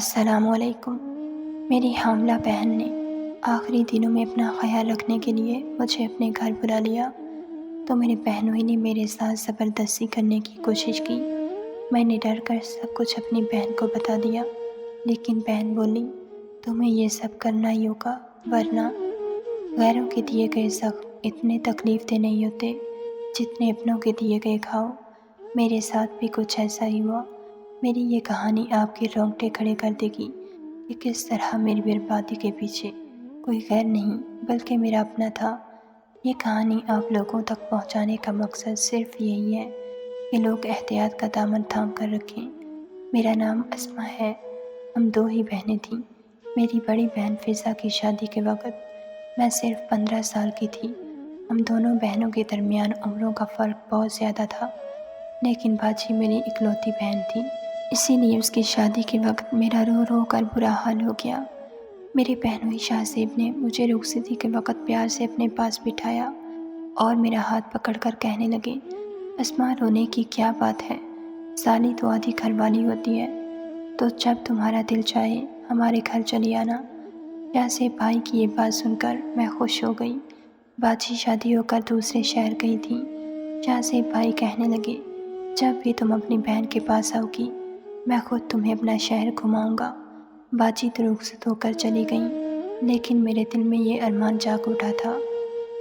السلام علیکم۔ میری حاملہ بہن نے آخری دنوں میں اپنا خیال رکھنے کے لیے مجھے اپنے گھر بلا لیا تو میری بہنوئی نے میرے ساتھ زبردستی کرنے کی کوشش کی۔ میں نے ڈر کر سب کچھ اپنی بہن کو بتا دیا، لیکن بہن بولی تمہیں یہ سب کرنا ہی ہوگا، ورنہ غیروں کے دیے گئے زخم اتنے تکلیف دہ نہیں ہوتے جتنے اپنوں کے دیے گئے گھاؤ۔ میرے ساتھ بھی کچھ ایسا ہی ہوا۔ میری یہ کہانی آپ کے رونگٹے کھڑے کر دے گی کہ کس طرح میری بربادی کے پیچھے کوئی غیر نہیں بلکہ میرا اپنا تھا۔ یہ کہانی آپ لوگوں تک پہنچانے کا مقصد صرف یہی ہے کہ لوگ احتیاط کا دامن تھام کر رکھیں۔ میرا نام اسما ہے۔ ہم دو ہی بہنیں تھیں۔ میری بڑی بہن فضا کی شادی کے وقت میں صرف 15 سال کی تھی۔ ہم دونوں بہنوں کے درمیان عمروں کا فرق بہت زیادہ تھا، لیکن باجی میری اکلوتی بہن تھی، اسی لیے اس کی شادی کے وقت میرا رو رو کر برا حال ہو گیا۔ میری بہنوئی شاہ زیب نے مجھے رخصتی کے وقت پیار سے اپنے پاس بٹھایا اور میرا ہاتھ پکڑ کر کہنے لگے، اسما رونے کی کیا بات ہے، سالی تو آدھی گھر والی ہوتی ہے، تو جب تمہارا دل چاہے ہمارے گھر چلی آنا۔ شاہ زیب بھائی کی یہ بات سن کر میں خوش ہو گئی۔ باجی شادی ہو کر دوسرے شہر گئی تھی۔ شاہ زیب بھائی کہنے لگے، جب بھی تم اپنی بہن کے پاس آؤ گی میں خود تمہیں اپنا شہر گھماؤں گا۔ باجی تو رخصت ہو کر چلی گئیں، لیکن میرے دل میں یہ ارمان جاگ اٹھا تھا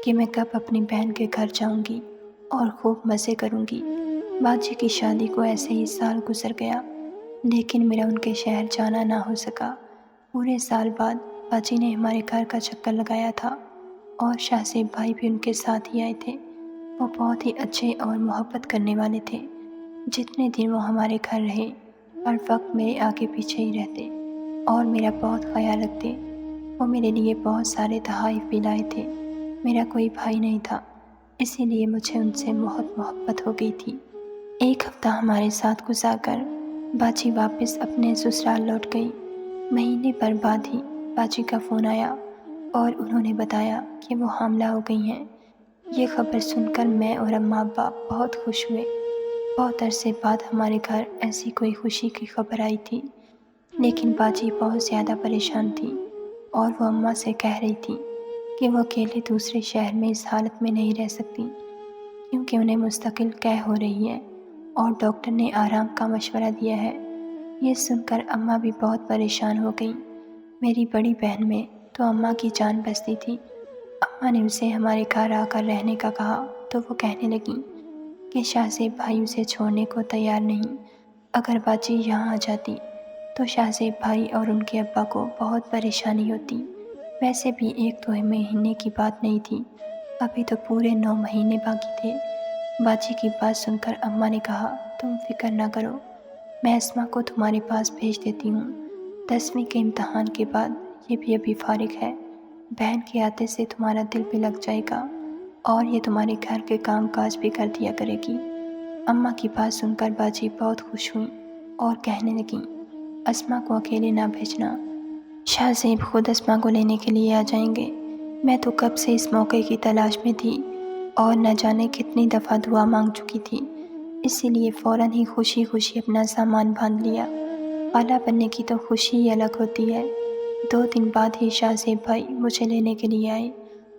کہ میں کب اپنی بہن کے گھر جاؤں گی اور خوب مزے کروں گی۔ باجی کی شادی کو ایسے ہی سال گزر گیا، لیکن میرا ان کے شہر جانا نہ ہو سکا۔ پورے سال بعد باجی نے ہمارے گھر کا چکر لگایا تھا اور شاہ زیب بھائی بھی ان کے ساتھ ہی آئے تھے۔ وہ بہت ہی اچھے اور محبت کرنے والے تھے۔ جتنے دن وہ ہمارے گھر رہے ہر وقت میرے آگے پیچھے ہی رہتے اور میرا بہت خیال رکھتے۔ وہ میرے لیے بہت سارے تحائف بھی لائے تھے۔ میرا کوئی بھائی نہیں تھا، اسی لیے مجھے ان سے بہت محبت ہو گئی تھی۔ ایک ہفتہ ہمارے ساتھ گزار کر باجی واپس اپنے سسرال لوٹ گئی۔ مہینے بھر بعد ہی باجی کا فون آیا اور انہوں نے بتایا کہ وہ حاملہ ہو گئی ہیں۔ یہ خبر سن کر میں اور اماں ابا بہت خوش ہوئے۔ بہت عرصے بعد ہمارے گھر ایسی کوئی خوشی کی خبر آئی تھی، لیکن باجی بہت زیادہ پریشان تھی اور وہ اماں سے کہہ رہی تھی کہ وہ اکیلے دوسرے شہر میں اس حالت میں نہیں رہ سکتی، کیونکہ انہیں مستقل قے ہو رہی ہے اور ڈاکٹر نے آرام کا مشورہ دیا ہے۔ یہ سن کر اماں بھی بہت پریشان ہو گئیں۔ میری بڑی بہن میں تو اماں کی جان بستی تھی۔ اماں نے اسے ہمارے گھر آ کر رہنے کا کہا تو وہ کہنے لگیں کہ شاہ زیب بھائی اسے چھوڑنے کو تیار نہیں۔ اگر باجی یہاں آ جاتی تو شاہ زیب بھائی اور ان کے ابا کو بہت پریشانی ہوتی۔ ویسے بھی 1-2 مہینے کی بات نہیں تھی، ابھی تو پورے 9 مہینے باقی تھے۔ باجی کی بات سن کر اماں نے کہا، تم فکر نہ کرو، میں اسما کو تمہارے پاس بھیج دیتی ہوں۔ 10ویں کے امتحان کے بعد یہ بھی ابھی فارغ ہے، بہن کے آتے سے تمہارا دل بھی لگ جائے گا اور یہ تمہارے گھر کے کام کاج بھی کر دیا کرے گی۔ اماں کی بات سن کر باجی بہت خوش ہوئیں اور کہنے لگیں، اسما کو اکیلے نہ بھیجنا، شاہ زیب خود اسما کو لینے کے لیے آ جائیں گے۔ میں تو کب سے اس موقع کی تلاش میں تھی اور نہ جانے کتنی دفعہ دعا مانگ چکی تھی، اسی لیے فوراً ہی خوشی خوشی اپنا سامان باندھ لیا۔ خالہ بننے کی تو خوشی ہی الگ ہوتی ہے۔ 2 دن بعد ہی شاہ زیب بھائی مجھے لینے کے لیے آئے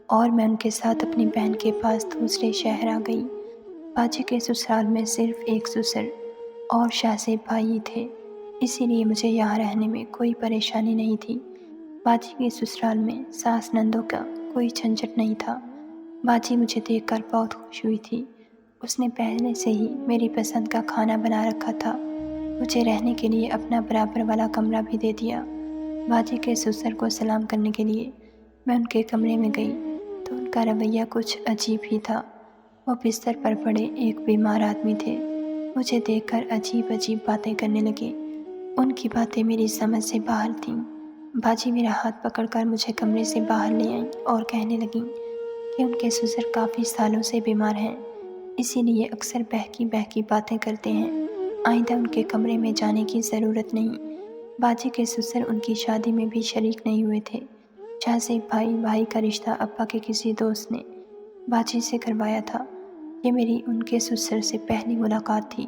اور میں ان کے ساتھ اپنی بہن کے پاس دوسرے شہر آ گئی۔ باجی کے سسرال میں صرف ایک سسر اور شاہ زیب بھائی ہی تھے، اسی لیے مجھے یہاں رہنے میں کوئی پریشانی نہیں تھی۔ باجی کے سسرال میں ساس نندوں کا کوئی جھنجھٹ نہیں تھا۔ باجی مجھے دیکھ کر بہت خوش ہوئی تھی۔ اس نے پہلے سے ہی میری پسند کا کھانا بنا رکھا تھا، مجھے رہنے کے لیے اپنا برابر والا کمرہ بھی دے دیا۔ باجی کے سسر کو سلام کرنے کے لیے میں ان کے کمرے میں گئی تو ان کا رویہ کچھ عجیب ہی تھا۔ وہ بستر پر پڑے ایک بیمار آدمی تھے۔ مجھے دیکھ کر عجیب عجیب باتیں کرنے لگے۔ ان کی باتیں میری سمجھ سے باہر تھیں۔ باجی میرا ہاتھ پکڑ کر مجھے کمرے سے باہر لے آئیں اور کہنے لگیں کہ ان کے سسر کافی سالوں سے بیمار ہیں، اسی لیے اکثر بہکی بہکی باتیں کرتے ہیں، آئندہ ان کے کمرے میں جانے کی ضرورت نہیں۔ باجی کے سسر ان کی شادی میں بھی شریک نہیں ہوئے تھے۔ شاہ زیب بھائی کا رشتہ ابا کے کسی دوست نے باجی سے کروایا تھا۔ یہ میری ان کے سسر سے پہلی ملاقات تھی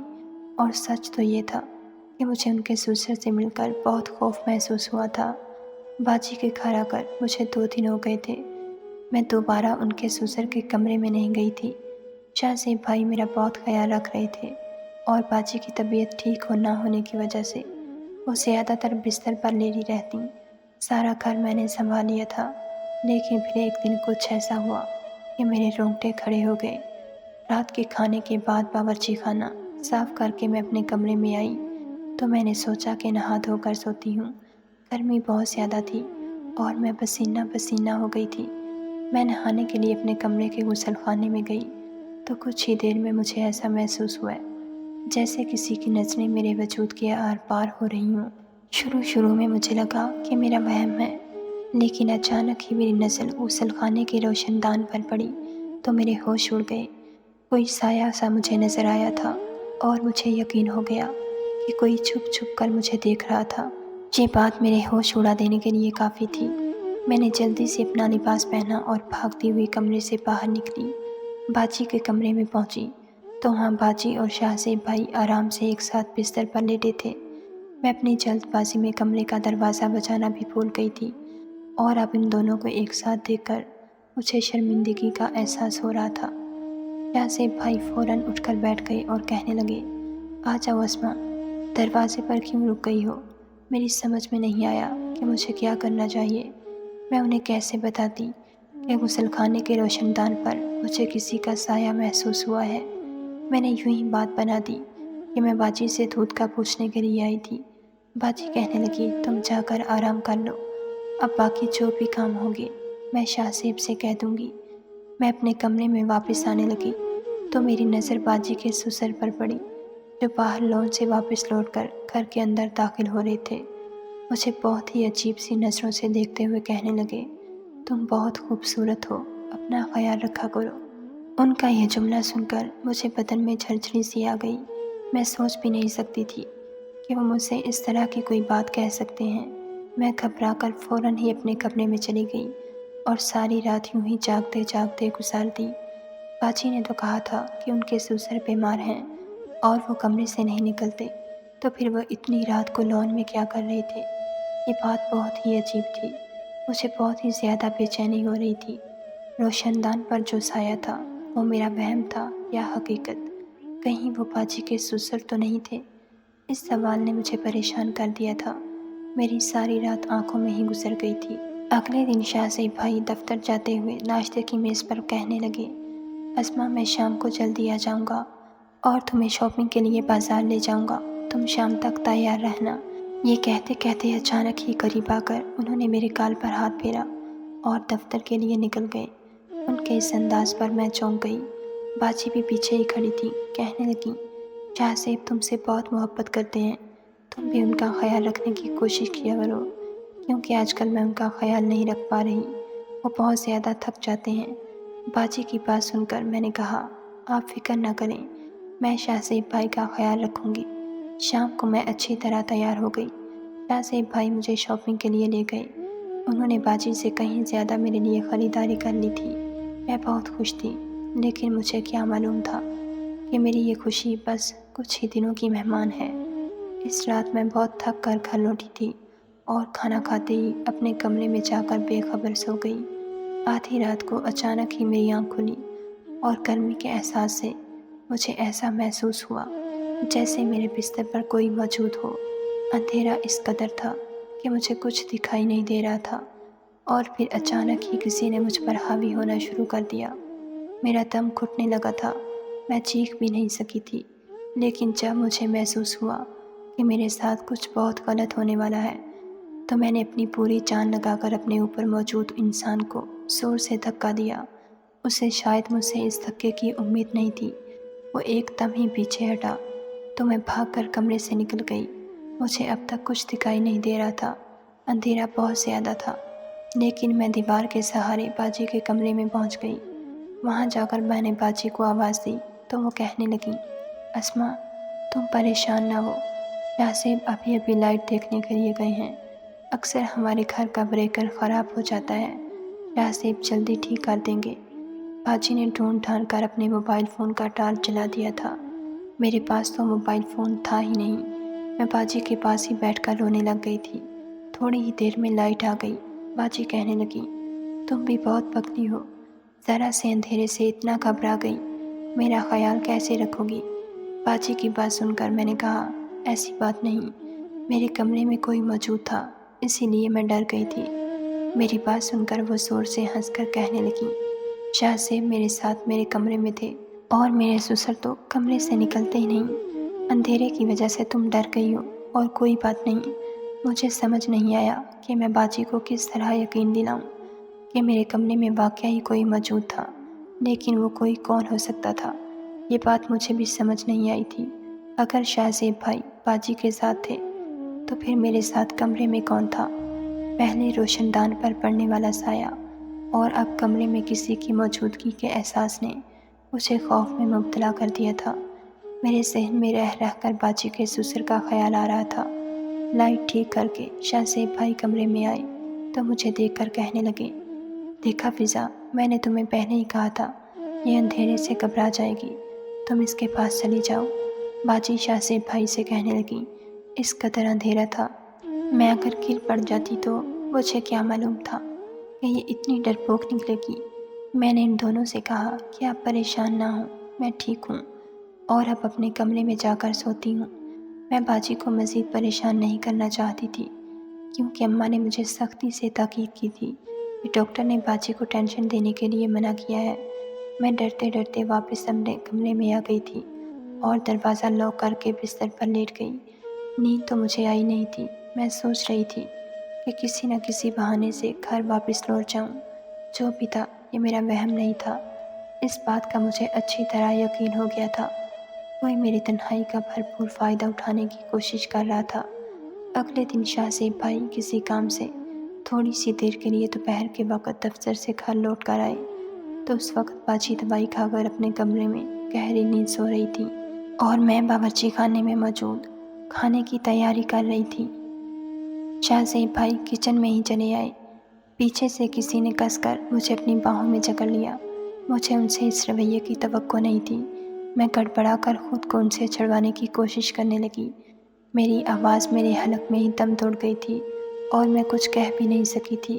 اور سچ تو یہ تھا کہ कि मुझे उनके ससुर से मिलकर बहुत खौफ महसूस हुआ था। बाजी के घर आकर मुझे 2 दिन हो गए थे। मैं दोबारा उनके ससुर के कमरे में नहीं गई थी। शाहज़ेब भाई मेरा बहुत ख़्याल रख रहे थे और बाजी की तबीयत ठीक ना होने की वजह से वो ज़्यादातर बिस्तर पर लेटी रहती। सारा घर मैंने संभाल लिया था, लेकिन फिर एक दिन कुछ ऐसा हुआ कि मेरे रोंगटे खड़े हो गए। रात के खाने के बाद बावर्ची खाना साफ़ करके मैं अपने कमरे में आई तो मैंने सोचा कि नहा धोकर सोती हूँ। गर्मी बहुत ज़्यादा थी और मैं पसीना पसीना हो गई थी। मैं नहाने के लिए अपने कमरे के गुसलखाने में गई तो कुछ ही देर में मुझे ऐसा महसूस हुआ जैसे किसी की नज़रें मेरे वजूद के आर पार हो रही हों। शुरू में मुझे लगा कि मेरा वहम है, लेकिन अचानक ही मेरी नज़र गुसलखाने के रोशनदान पर पड़ी तो मेरे होश उड़ गए। कोई साया सा मुझे नज़र आया था और मुझे यकीन हो गया कि कोई छुप छुप कर मुझे देख रहा था। ये बात मेरे होश उड़ा देने के लिए काफ़ी थी। मैंने जल्दी से अपना लिबास पहना और भागती हुई कमरे से बाहर निकली। बाजी के कमरे में पहुंची तो वहाँ बाजी और शाहज़ेब भाई आराम से एक साथ बिस्तर पर लेटे थे। मैं अपनी जल्दबाजी में कमरे का दरवाज़ा बजाना भी भूल गई थी और अब इन दोनों को एक साथ देखकर मुझे शर्मिंदगी का एहसास हो रहा था। शाहज़ेब भाई फ़ौरन उठकर बैठ गए और कहने लगे, आ जाओ अस्मा, दरवाजे पर क्यों रुक गई हो? मेरी समझ में नहीं आया कि मुझे क्या करना चाहिए। मैं उन्हें कैसे बताती कि गुसलखाने के रोशनदान पर मुझे किसी का साया महसूस हुआ है। मैंने यूं ही बात बना दी कि मैं बाजी से दूध का पूछने के लिए आई थी। बाजी कहने लगी, तुम जाकर आराम कर लो, अब बाकी जो भी काम होंगे मैं शाहज़ेब से कह दूँगी। मैं अपने कमरे में वापस आने लगी तो मेरी नज़र बाजी के ससुर पर पड़ी, जो बाहर लॉन से वापस लौटकर घर के अंदर दाखिल हो रहे थे। मुझे बहुत ही अजीब सी नज़रों से देखते हुए कहने लगे, तुम बहुत खूबसूरत हो, अपना ख्याल रखा करो। उनका यह जुमला सुनकर मुझे बदन में झरझरी सी आ गई। मैं सोच भी नहीं सकती थी कि वो मुझसे इस तरह की कोई बात कह सकते हैं। मैं घबराकर फ़ौरन ही अपने कमरे में चली गई और सारी रात यूं ही जागते जागते गुजार दी। बाजी ने तो कहा था कि उनके ससुर बीमार हैं और वो कमरे से नहीं निकलते, तो फिर वो इतनी रात को लॉन में क्या कर रहे थे? ये बात बहुत ही अजीब थी। मुझे बहुत ही ज़्यादा बेचैनी हो रही थी। रोशनदान पर जो साया था वो मेरा वहम था या हकीकत? कहीं वो बाजी के ससुर तो नहीं थे? इस सवाल ने मुझे परेशान कर दिया था। मेरी सारी रात आंखों में ही गुजर गई थी। अगले दिन शाहज़ेब भाई दफ्तर जाते हुए नाश्ते की मेज़ पर कहने लगे, अस्मा, मैं शाम को जल्दी आ जाऊंगा और तुम्हें शॉपिंग के लिए बाज़ार ले जाऊंगा, तुम शाम तक तैयार रहना। ये कहते कहते अचानक ही करीब आकर उन्होंने मेरे गाल पर हाथ फेरा और दफ्तर के लिए निकल गए। उनके इस अंदाज पर मैं चौंक गई। बाजी भी पीछे ही खड़ी थी, कहने लगी, शाहज़ेब तुमसे बहुत मोहब्बत करते हैं, तुम भी उनका ख्याल रखने की कोशिश किया करो, क्योंकि आजकल मैं उनका ख्याल नहीं रख पा रही, वो बहुत ज़्यादा थक जाते हैं। बाजी की बात सुनकर मैंने कहा, आप फिक्र न करें, मैं शाहज़ेब भाई का ख्याल रखूँगी। शाम को मैं अच्छी तरह तैयार हो गई। शाहज़ेब भाई मुझे शॉपिंग के लिए ले गए। उन्होंने बाजी से कहीं ज़्यादा मेरे लिए ख़रीदारी कर ली थी। मैं बहुत खुश थी, लेकिन मुझे क्या मालूम था कि मेरी ये खुशी बस कुछ ही दिनों की मेहमान है। इस रात मैं बहुत थक कर घर लौटी थी और खाना खाते ही अपने कमरे में जाकर बेखबर सो गई। आधी रात को अचानक ही मेरी आँख खुली और गर्मी के एहसास से मुझे ऐसा महसूस हुआ जैसे मेरे बिस्तर पर कोई मौजूद हो। अंधेरा इस कदर था कि मुझे कुछ दिखाई नहीं दे रहा था और फिर अचानक ही किसी ने मुझ पर हावी होना शुरू कर दिया। मेरा दम घुटने लगा था, मैं चीख भी नहीं सकी थी। लेकिन जब मुझे महसूस हुआ कि मेरे साथ कुछ बहुत गलत होने वाला है, तो मैंने अपनी पूरी जान लगाकर अपने ऊपर मौजूद इंसान को ज़ोर से धक्का दिया। उसे शायद मुझसे इस धक्के की उम्मीद नहीं थी। वो एकदम ही पीछे हटा तो मैं भागकर कमरे से निकल गई। मुझे अब तक कुछ दिखाई नहीं दे रहा था, अंधेरा बहुत ज़्यादा था, लेकिन मैं दीवार के सहारे बाजी के कमरे में पहुंच गई। वहां जाकर मैंने बाजी को आवाज़ दी तो वो कहने लगी, अस्मा, तुम परेशान ना हो, शाहज़ेब अभी अभी लाइट देखने के लिए गए हैं। अक्सर हमारे घर का ब्रेकर ख़राब हो जाता है, शाहज़ेब जल्दी ठीक कर देंगे। बाजी ने ढूंढ ढांढ कर अपने मोबाइल फ़ोन का टार्च जला दिया था। मेरे पास तो मोबाइल फ़ोन था ही नहीं। मैं बाजी के पास ही बैठकर रोने लग गई थी। थोड़ी ही देर में लाइट आ गई। बाजी कहने लगी, तुम भी बहुत पगली हो, ज़रा से अंधेरे से इतना घबरा गई, मेरा ख्याल कैसे रखोगी? बाजी की बात सुनकर मैंने कहा, ऐसी बात नहीं, मेरे कमरे में कोई मौजूद था, इसीलिए मैं डर गई थी। मेरी बात सुनकर वो ज़ोर से हंसकर कहने लगी, शाह साहब मेरे साथ मेरे कमरे में थे और मेरे ससुर तो कमरे से निकलते ही नहीं। अंधेरे की वजह से तुम डर गई हो और कोई बात नहीं। मुझे समझ नहीं आया कि मैं बाजी को किस तरह यकीन दिलाऊं कि मेरे कमरे में वाकई ही कोई मौजूद था, लेकिन वो कोई कौन हो सकता था, ये बात मुझे भी समझ नहीं आई थी। अगर शाहज़ेब भाई बाजी के साथ थे तो फिर मेरे साथ कमरे में कौन था? पहले रोशनदान पर पड़ने वाला साया और अब कमरे में किसी की मौजूदगी के एहसास ने मुझे खौफ में मुब्तला कर दिया था। मेरे जहन में रह रह कर बाजी के ससुर का ख्याल आ रहा था। लाइट ठीक करके शाहज़ेब भाई कमरे में आए तो मुझे देखकर कहने लगे, देखा फ़िज़ा, मैंने तुम्हें पहले ही कहा था, ये अंधेरे से घबरा जाएगी, तुम इसके पास चली जाओ। बाजी शाहज़ेब भाई से कहने लगी, इस कदर अंधेरा था, मैं अगर गिर पड़ जाती तो मुझे क्या मालूम था कि ये इतनी डरपोक निकलेगी। मैंने इन दोनों से कहा कि आप परेशान ना हो, मैं ठीक हूँ और अब अपने कमरे में जाकर सोती हूँ। मैं बाजी को मज़ीद परेशान नहीं करना चाहती थी, क्योंकि अम्मा ने मुझे सख्ती से ताकीद की थी कि डॉक्टर ने बाजी को टेंशन देने के लिए मना किया है। मैं डरते डरते वापस अपने कमरे में आ गई थी और दरवाज़ा लॉक करके बिस्तर पर लेट गई। नींद तो मुझे आई नहीं थी। मैं सोच रही थी कि किसी न किसी बहाने से घर वापस लौट जाऊं। जो भी था, ये मेरा वहम नहीं था। इस बात का मुझे अच्छी तरह यकीन हो गया था, कोई मेरी तन्हाई का भरपूर फ़ायदा उठाने की कोशिश कर रहा था। अगले दिन शाहज़ेब भाई किसी काम से थोड़ी सी देर के लिए दोपहर के वक़्त दफ्तर से घर लौट कर आए तो उस वक़्त बाजी दवाई खाकर अपने कमरे में गहरी नींद सो रही थी और मैं बावर्ची खाने में मौजूद खाने की तैयारी कर रही थी। शाहज़ेब भाई किचन में ही चले आए। पीछे से किसी ने कसकर मुझे अपनी बाहों में जकड़ लिया। मुझे उनसे इस रवैये की तवक्को नहीं थी। मैं गड़बड़ा कर ख़ुद को उनसे छुड़वाने की कोशिश करने लगी। मेरी आवाज़ मेरे हलक में ही दम तोड़ गई थी और मैं कुछ कह भी नहीं सकी थी,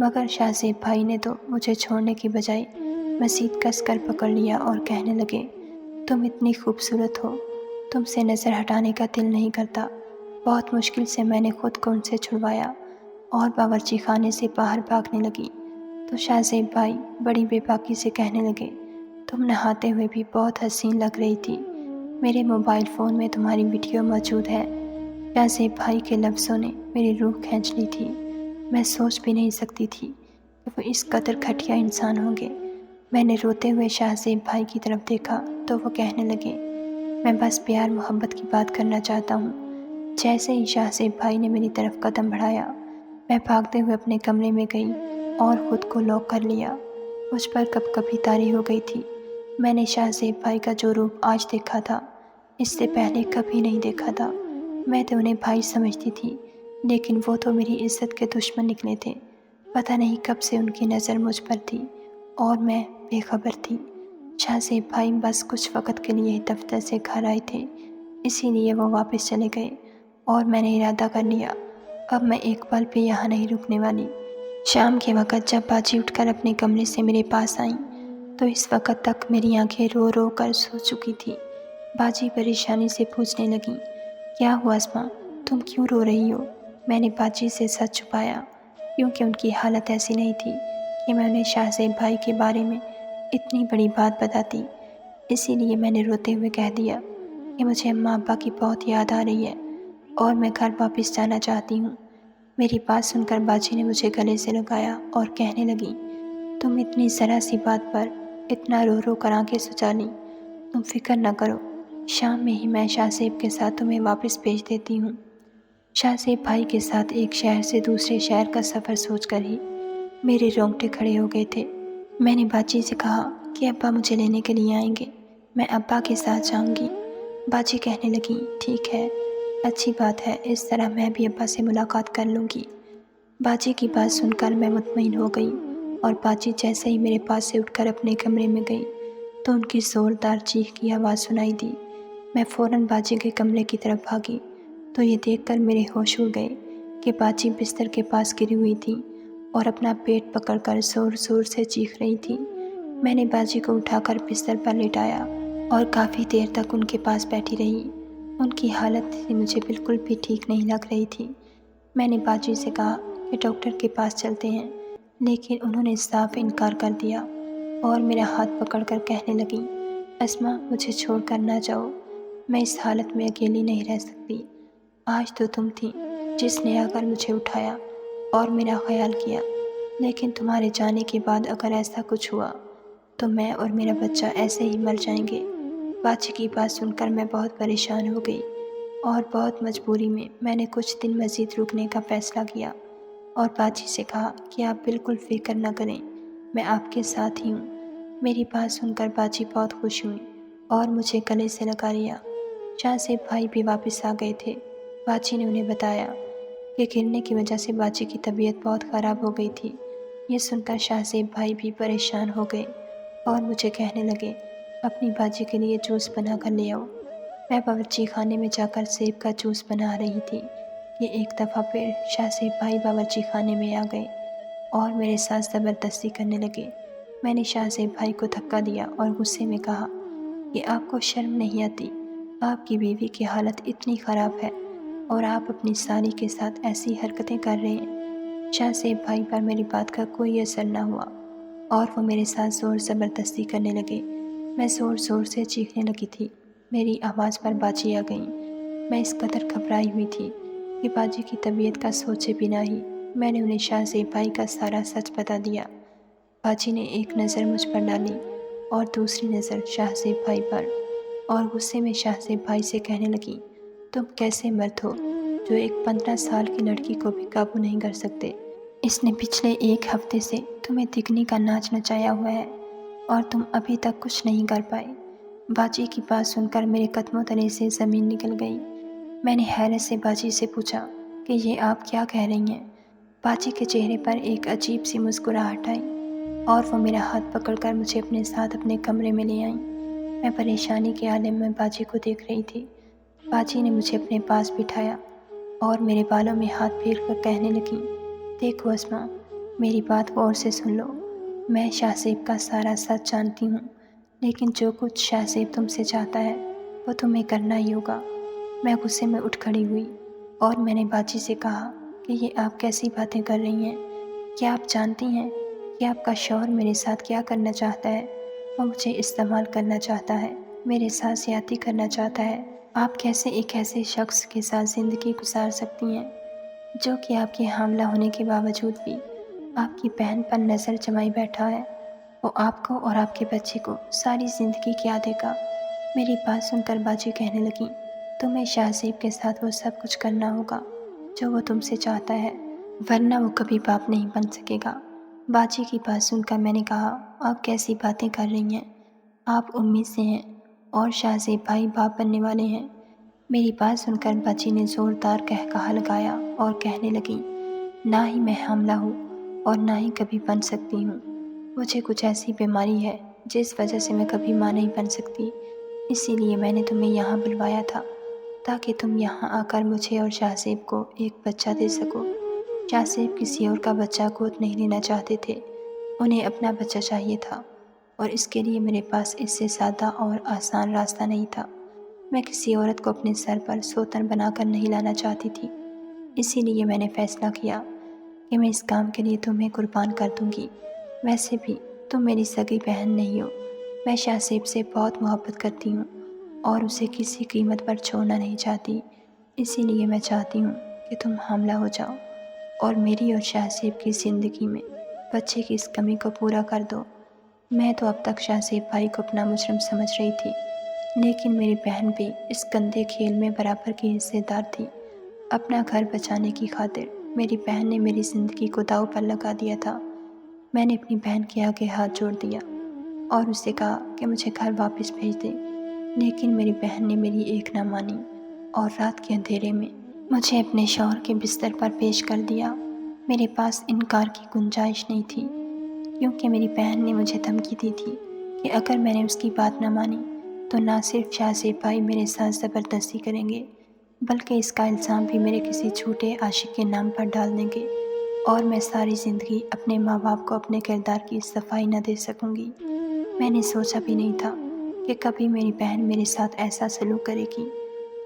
मगर शाहज़ेब भाई ने तो मुझे छोड़ने की बजाय मज़ीद कसकर पकड़ लिया और कहने लगे, तुम इतनी खूबसूरत हो, तुमसे नज़र हटाने का दिल नहीं करता। बहुत मुश्किल से मैंने ख़ुद को उनसे छुड़वाया और बावर्ची खाने से बाहर भागने लगी तो शाहज़ेब भाई बड़ी बेबाकी से कहने लगे, तुम नहाते हुए भी बहुत हसीन लग रही थी, मेरे मोबाइल फ़ोन में तुम्हारी वीडियो मौजूद है। शाहज़ेब भाई के लफ्ज़ों ने मेरी रूह खींच ली थी। मैं सोच भी नहीं सकती थी कि वो इस कदर घटिया इंसान होंगे। मैंने रोते हुए शाहज़ेब भाई की तरफ देखा तो वो कहने लगे, मैं बस प्यार मोहब्बत की बात करना चाहता हूँ। जैसे ही शाहज़ेब भाई ने मेरी तरफ कदम बढ़ाया, मैं भागते हुए अपने कमरे में गई और ख़ुद को लॉक कर लिया। मुझ पर कभी तारी हो गई थी। मैंने शाहज़ेब भाई का जो रूप आज देखा था, इससे पहले कभी नहीं देखा था। मैं तो उन्हें भाई समझती थी, लेकिन वो तो मेरी इज़्ज़त के दुश्मन निकले थे। पता नहीं कब से उनकी नज़र मुझ पर थी और मैं बेखबर थी। शाहज़ेब भाई बस कुछ वक़्त के लिए दफ्तर से घर आए थे, इसीलिए वो वापस चले गए और मैंने इरादा कर लिया, अब मैं एक पल भी यहाँ नहीं रुकने वाली। शाम के वक़्त जब बाजी उठकर अपने कमरे से मेरे पास आईं तो इस वक़्त तक मेरी आंखें रो रो कर सो चुकी थी। बाजी परेशानी से पूछने लगी, क्या हुआ अस्मा, तुम क्यों रो रही हो? मैंने बाजी से सच छुपाया, क्योंकि उनकी हालत ऐसी नहीं थी कि मैं उन्हें शाहज़ेब भाई के बारे में इतनी बड़ी बात बताती। इसीलिए मैंने रोते हुए कह दिया कि मुझे अम्मा अब्बा की बहुत याद आ रही है और मैं घर वापस जाना चाहती हूँ। मेरी बात सुनकर बाजी ने मुझे गले से लगाया और कहने लगी, तुम इतनी ज़रा सी बात पर इतना रो रो कर आंखें सुजा ली, तुम फिक्र न करो, शाम में ही मैं शाहज़ेब के साथ तुम्हें वापस भेज देती हूँ। शाहज़ेब भाई के साथ एक शहर से दूसरे शहर का सफ़र सोचकर ही मेरे रोंगटे खड़े हो गए थे। मैंने बाजी से कहा कि अब्बा मुझे लेने के लिए आएंगे, मैं अब्बा के साथ जाऊंगी। बाजी कहने लगी, ठीक है, अच्छी बात है, इस तरह मैं भी अब्बा से मुलाकात कर लूँगी। बाजी की बात सुनकर मैं मुतमईन हो गई और बाजी जैसे ही मेरे पास से उठकर अपने कमरे में गई तो उनकी ज़ोरदार चीख की आवाज़ सुनाई दी। मैं फ़ौरन बाजी के कमरे की तरफ भागी تو یہ دیکھ کر میرے ہوش اڑ گئے کہ باجی بستر کے پاس گری ہوئی تھی اور اپنا پیٹ پکڑ کر زور زور سے چیخ رہی تھی۔ میں نے باجی کو اٹھا کر بستر پر لٹایا اور کافی دیر تک ان کے پاس بیٹھی رہی۔ ان کی حالت سے مجھے بالکل بھی ٹھیک نہیں لگ رہی تھی۔ میں نے باجی سے کہا کہ ڈاکٹر کے پاس چلتے ہیں، لیکن انہوں نے صاف انکار کر دیا اور میرا ہاتھ پکڑ کر کہنے لگیں، اسما مجھے چھوڑ کر نہ جاؤ، میں اس حالت میں اکیلی نہیں رہ سکتی۔ آج تو تم تھی جس نے آ کر مجھے اٹھایا اور میرا خیال کیا، لیکن تمہارے جانے کے بعد اگر ایسا کچھ ہوا تو میں اور میرا بچہ ایسے ہی مر جائیں گے۔ باجی کی بات سن کر میں بہت پریشان ہو گئی اور بہت مجبوری میں نے کچھ دن مزید رکنے کا فیصلہ کیا اور باجی سے کہا کہ آپ بالکل فکر نہ کریں، میں آپ کے ساتھ ہی ہوں۔ میری بات سن کر باجی بہت خوش ہوئی اور مجھے گلے سے لگا لیا۔ شاہ زیب بھائی بھی واپس آ گئے تھے۔ باجی نے انہیں بتایا کہ گرنے کی وجہ سے باجی کی طبیعت بہت خراب ہو گئی تھی۔ یہ سن کر شاہ زیب بھائی بھی پریشان ہو گئے اور مجھے کہنے لگے، اپنی باجی کے لیے جوس بنا کر لے آؤ۔ میں باورچی خانے میں جا کر سیب کا جوس بنا رہی تھی کہ ایک دفعہ پھر شاہ زیب بھائی باورچی خانے میں آ گئے اور میرے ساتھ زبردستی کرنے لگے۔ میں نے شاہ زیب بھائی کو دھکا دیا اور غصے میں کہا کہ آپ کو شرم نہیں آتی؟ آپ کی بیوی کی حالت اتنی خراب ہے اور آپ اپنی سالی کے ساتھ ایسی حرکتیں کر رہے ہیں۔ شاہ زیب بھائی پر میری بات کا کوئی اثر نہ ہوا اور وہ میرے ساتھ زور زبردستی کرنے لگے۔ میں زور زور سے چیخنے لگی تھی۔ میری آواز پر باجی آ گئیں۔ میں اس قدر گھبرائی ہوئی تھی کہ باجی کی طبیعت کا سوچے بنا ہی میں نے انہیں شاہ زیب بھائی کا سارا سچ بتا دیا۔ باجی نے ایک نظر مجھ پر ڈالی اور دوسری نظر شاہ زیب بھائی پر اور غصے میں شاہ زیب بھائی سے کہنے لگی، تم کیسے مرد ہو جو ایک 15 سال کی لڑکی کو بھی قابو نہیں کر سکتے؟ اس نے پچھلے ایک ہفتے سے تمہیں دگنی کا ناچ نچایا ہوا ہے اور تم ابھی تک کچھ نہیں کر پائے۔ باجی کی بات سن کر میرے قدموں تلے سے زمین نکل گئی۔ میں نے حیرت سے باجی سے پوچھا کہ یہ آپ کیا کہہ رہی ہیں؟ باجی کے چہرے پر ایک عجیب سی مسکراہٹ آئی اور وہ میرا ہاتھ پکڑ کر مجھے اپنے ساتھ اپنے کمرے میں لے آئیں۔ میں پریشانی کے عالم میں باجی کو دیکھ رہی تھی۔ باجی نے مجھے اپنے پاس بٹھایا اور میرے بالوں میں ہاتھ پھیر کر کہنے لگیں، دیکھو اسما، میری بات غور سے سن لو۔ میں شاہ زیب کا سارا سچ جانتی ہوں، لیکن جو کچھ شاہ زیب تم سے چاہتا ہے وہ تمہیں کرنا ہی ہوگا۔ میں غصے میں اٹھ کھڑی ہوئی اور میں نے باجی سے کہا کہ یہ آپ کیسی باتیں کر رہی ہیں؟ کیا آپ جانتی ہیں کہ آپ کا شوہر میرے ساتھ کیا کرنا چاہتا ہے؟ وہ مجھے استعمال کرنا چاہتا ہے، میرے ساتھ زیادتی کرنا چاہتا ہے۔ آپ کیسے ایک ایسے شخص کے ساتھ زندگی گزار سکتی ہیں جو کہ آپ کے حاملہ ہونے کے باوجود بھی آپ کی بہن پر نظر جمائے بیٹھا ہے؟ وہ آپ کو اور آپ کے بچے کو ساری زندگی کیا دے گا؟ میری بات سن کر باجی کہنے لگیں، تمہیں شاہ زیب کے ساتھ وہ سب کچھ کرنا ہوگا جو وہ تم سے چاہتا ہے، ورنہ وہ کبھی باپ نہیں بن سکے گا۔ باجی کی بات سن کر میں نے کہا، آپ کیسی باتیں کر رہی ہیں؟ آپ امید سے ہیں اور شاہ زیب بھائی باپ بننے والے ہیں۔ میری بات سن کر باجی نے زوردار قہقہہ لگایا اور کہنے لگیں، نہ ہی میں حاملہ ہوں اور نہ ہی کبھی بن سکتی ہوں۔ مجھے کچھ ایسی بیماری ہے جس وجہ سے میں کبھی ماں نہیں بن سکتی، اسی لیے میں نے تمہیں یہاں بلوایا تھا تاکہ تم یہاں آ کر مجھے اور شاہ زیب کو ایک بچہ دے سکو۔ شاہ زیب کسی اور کا بچہ گود نہیں لینا چاہتے تھے، انہیں اپنا بچہ چاہیے تھا اور اس کے لیے میرے پاس اس سے سادہ اور آسان راستہ نہیں تھا۔ میں کسی عورت کو اپنے سر پر سوتن بنا کر نہیں لانا چاہتی تھی، اسی لیے میں نے فیصلہ کیا کہ میں اس کام کے لیے تمہیں قربان کر دوں گی۔ ویسے بھی تم میری سگی بہن نہیں ہو، میں شاہ زیب سے بہت محبت کرتی ہوں اور اسے کسی قیمت پر چھوڑنا نہیں چاہتی، اسی لیے میں چاہتی ہوں کہ تم حاملہ ہو جاؤ اور میری اور شاہ زیب کی زندگی میں بچے کی اس کمی کو پورا کر دو۔ میں تو اب تک شاہ زیب بھائی کو اپنا مجرم سمجھ رہی تھی، لیکن میری بہن بھی اس گندے کھیل میں برابر کی حصے دار تھی۔ اپنا گھر بچانے کی خاطر میری بہن نے میری زندگی کو داؤ پر لگا دیا تھا۔ میں نے اپنی بہن کے آگے ہاتھ جوڑ دیا اور اسے کہا کہ مجھے گھر واپس بھیج دے، لیکن میری بہن نے میری ایک نہ مانی اور رات کے اندھیرے میں مجھے اپنے شوہر کے بستر پر پیش کر دیا۔ میرے پاس انکار کی گنجائش نہیں تھی، کیونکہ میری بہن نے مجھے دھمکی دی تھی کہ اگر میں نے اس کی بات نہ مانی تو نہ صرف شاہ زیب بھائی میرے ساتھ زبردستی کریں گے बल्कि इसका इल्ज़ाम भी मेरे किसी झूठे आशिक के नाम पर डाल देंगे और मैं सारी ज़िंदगी अपने माँ बाप को अपने किरदार की सफाई न दे सकूँगी। मैंने सोचा भी नहीं था कि कभी मेरी बहन मेरे साथ ऐसा सलूक करेगी।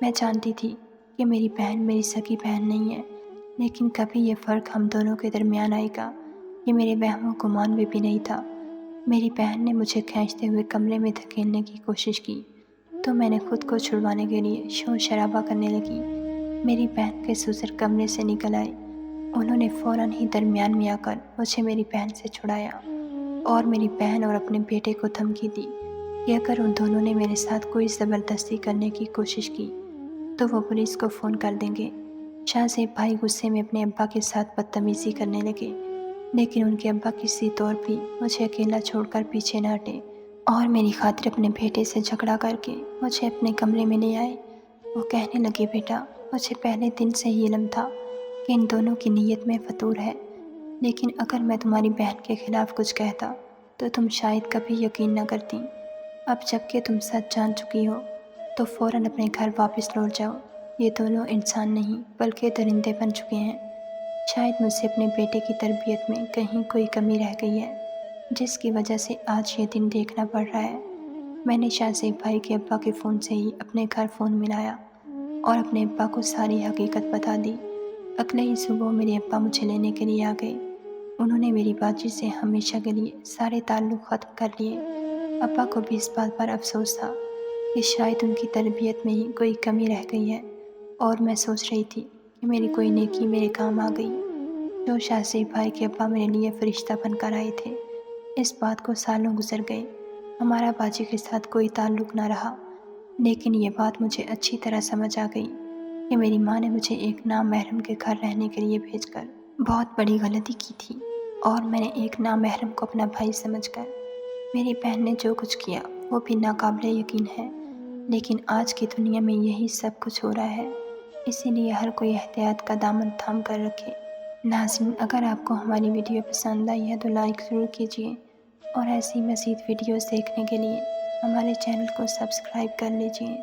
मैं जानती थी कि मेरी बहन मेरी सगी बहन नहीं है, लेकिन कभी ये फ़र्क हम दोनों के दरमियान आएगा, ये मेरे वहमों गुमान में भी नहीं था। मेरी बहन ने मुझे खींचते हुए कमरे में धकेलने की कोशिश की, तो मैंने खुद को छुड़वाने के लिए शोर शराबा करने लगी। मेरी बहन के ससुर कमरे से निकल आए। उन्होंने फ़ौरन ही दरमियान में आकर मुझे मेरी बहन से छुड़ाया और मेरी बहन और अपने बेटे को धमकी दी कि अगर उन दोनों ने मेरे साथ कोई ज़बरदस्ती करने की कोशिश की तो वो पुलिस को फ़ोन कर देंगे। शाहज़ेब भाई गुस्से में अपने अब्बा के साथ बदतमीज़ी करने लगे, लेकिन उनके अब्बा किसी तौर भी मुझे अकेला छोड़कर पीछे न हटे और मेरी खातिर अपने बेटे से झगड़ा करके मुझे अपने कमरे में ले आए। वो कहने लगे, बेटा, मुझे पहले दिन से ही इल्म था कि इन दोनों की नीयत में फतूर है, लेकिन अगर मैं तुम्हारी बहन के ख़िलाफ़ कुछ कहता तो तुम शायद कभी यकीन न करती। अब जबकि तुम सच जान चुकी हो तो फ़ौरन अपने घर वापस लौट जाओ। ये दोनों इंसान नहीं बल्कि दरिंदे बन चुके हैं। शायद मुझसे अपने बेटे की तरबियत में कहीं कोई कमी रह गई है, जिसकी वजह से आज ये दिन देखना पड़ रहा है। मैंने शाहज़ेब भाई के अब्बा के फ़ोन से ही अपने घर फ़ोन मिलाया और अपने अब्बा को सारी हकीकत बता दी। अगले ही सुबह मेरे अब्बा मुझे लेने के लिए आ गए। उन्होंने मेरी बाजी से हमेशा के लिए सारे ताल्लुक़ ख़त्म कर लिए। अब्बा को भी इस बात पर अफसोस था कि शायद उनकी तरबियत में ही कोई कमी रह गई है और मैं सोच रही थी कि मेरी कोई नेकी मेरे काम आ गई। जो शाहज़ेब भाई के अब्बा मेरे लिए फ़रिश्ता बनकर आए थे, इस बात को सालों गुज़र गए। हमारा बाजी के साथ कोई ताल्लुक़ ना रहा, लेकिन ये बात मुझे अच्छी तरह समझ आ गई कि मेरी माँ ने मुझे एक नामहरम के घर रहने के लिए भेजकर बहुत बड़ी गलती की थी और मैंने एक नामहरम को अपना भाई समझकर मेरी बहन ने जो कुछ किया वो भी नाकाबिले यकीन है। लेकिन आज की दुनिया में यही सब कुछ हो रहा है, इसीलिए हर कोई एहतियात का दामन थाम कर रखे। नाज़रीन, अगर आपको हमारी वीडियो पसंद आई है तो लाइक ज़रूर कीजिए और ऐसी मज़ीद वीडियोज़ देखने के लिए हमारे चैनल को सब्सक्राइब कर लीजिए।